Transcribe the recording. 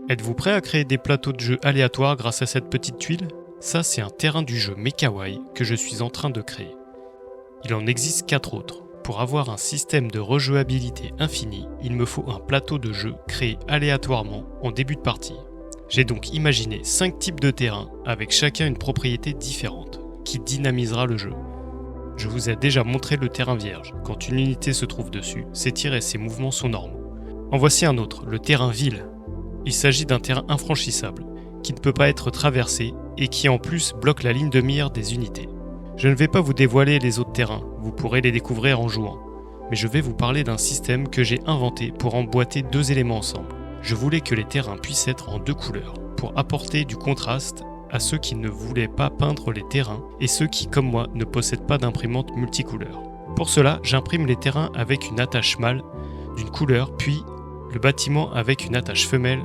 Êtes-vous prêt à créer des plateaux de jeu aléatoires grâce à cette petite tuile? Ça, c'est un terrain du jeu Mekawai que je suis en train de créer. Il en existe 4 autres. Pour avoir un système de rejouabilité infini, il me faut un plateau de jeu créé aléatoirement en début de partie. J'ai donc imaginé 5 types de terrains avec chacun une propriété différente, qui dynamisera le jeu. Je vous ai déjà montré le terrain vierge. Quand une unité se trouve dessus, ses tirs et ses mouvements sont normaux. En voici un autre, le terrain ville. Il s'agit d'un terrain infranchissable, qui ne peut pas être traversé et qui en plus bloque la ligne de mire des unités. Je ne vais pas vous dévoiler les autres terrains, vous pourrez les découvrir en jouant. Mais je vais vous parler d'un système que j'ai inventé pour emboîter 2 éléments ensemble. Je voulais que les terrains puissent être en 2 couleurs, pour apporter du contraste à ceux qui ne voulaient pas peindre les terrains et ceux qui, comme moi, ne possèdent pas d'imprimante multicouleur. Pour cela, j'imprime les terrains avec une attache mâle d'une couleur, puis le bâtiment avec une attache femelle